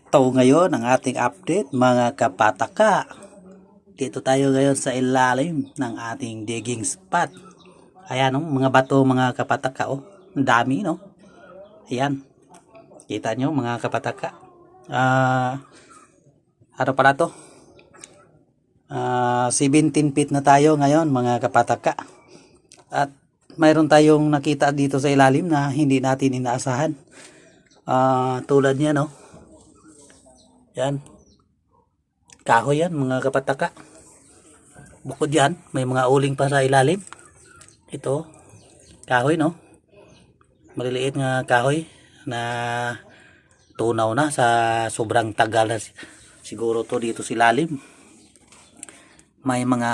Ito ngayon ang ating update mga kapataka. Dito tayo ngayon sa ilalim ng ating digging spot. Ayan mga bato mga kapataka Ang dami Ayan. Kita nyo mga kapataka. Ano pala to? 17 feet na tayo ngayon mga kapataka. At mayroon tayong nakita dito sa ilalim na hindi natin inaasahan. Tulad niya Yan. Kahoy yan mga kapataka. Bukod yan, may mga uling pa sa ilalim. Ito, kahoy Maliliit nga kahoy na tunaw na sa sobrang tagal na siguro to dito sa ilalim. May mga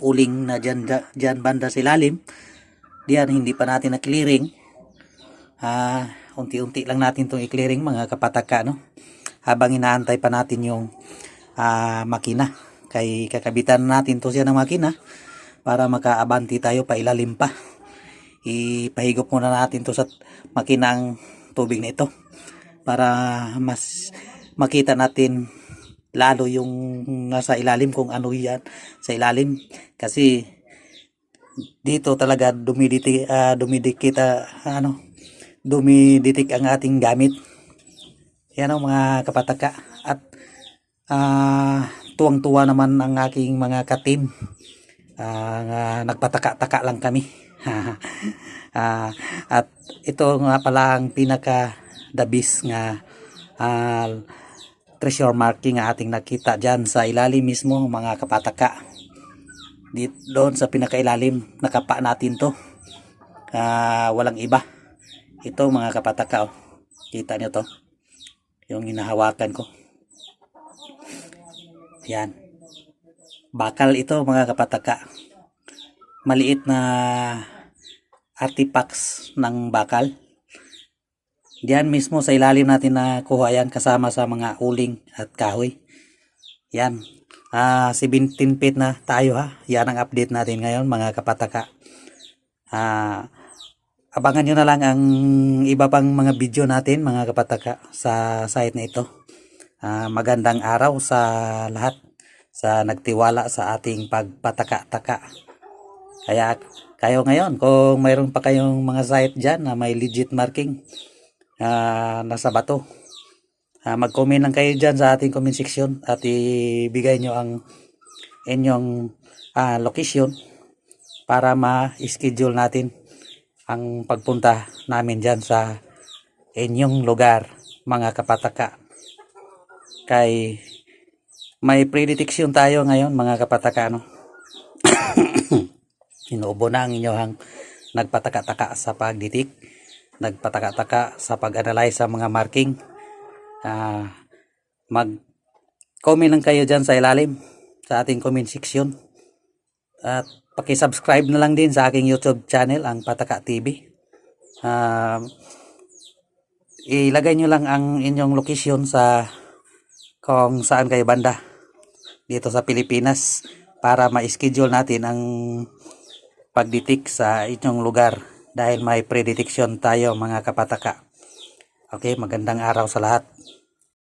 uling na dyan banda sa ilalim. Diyan hindi pa natin na-clearing. Unti-unti lang natin itong i-clearing mga kapataka habang inaantay pa natin yung makina. Kay kakabitan natin to siya ng makina para makaabanti tayo pa ilalim pa. Ipahigop muna natin to sa makinang tubig na ito para mas makita natin lalo yung nasa ilalim kung ano yan sa ilalim. Kasi dito talaga dumiditik ang ating gamit. Yan mga kapataka. At tuwang-tuwa naman ang aking mga katim. Nagpataka-taka lang kami. At ito nga pala ang pinaka dabis nga treasure marking nga ating nakita dyan sa ilalim mismo mga kapataka. Doon sa pinakailalim nakapa natin to. Walang iba. Ito mga kapataka kita nyo to. Yung hinahawakan ko. Yan. Bakal ito mga kapataka. Maliit na artifacts ng bakal. Diyan mismo sa ilalim natin na kuha yan kasama sa mga uling at kahoy. Yan. 17 feet na tayo Yan ang update natin ngayon mga kapataka. Abangan nyo na lang ang iba pang mga video natin mga kapataka sa site na ito. Magandang araw sa lahat sa nagtiwala sa ating pagpataka-taka. Kaya kayo ngayon kung mayroon pa kayong mga site dyan na may legit marking nasa bato, mag-comment lang kayo dyan sa ating comment section at ibigay nyo ang inyong location para ma-schedule natin ang pagpunta namin dyan sa inyong lugar mga kapataka. Kay may prediction tayo ngayon mga kapataka Inuubo na ang inyong nagpataka-taka sa pagditik, nagpataka-taka sa pag-analyze sa mga marking. Mag-comment lang kayo dyan sa ilalim sa ating comment section. At paki-subscribe na lang din sa aking YouTube channel, ang Pataka TV. Ilagay nyo lang ang inyong location sa kung saan kayo banda dito sa Pilipinas para ma-schedule natin ang pagditik sa inyong lugar dahil may prediction tayo mga kapataka. Okay, magandang araw sa lahat.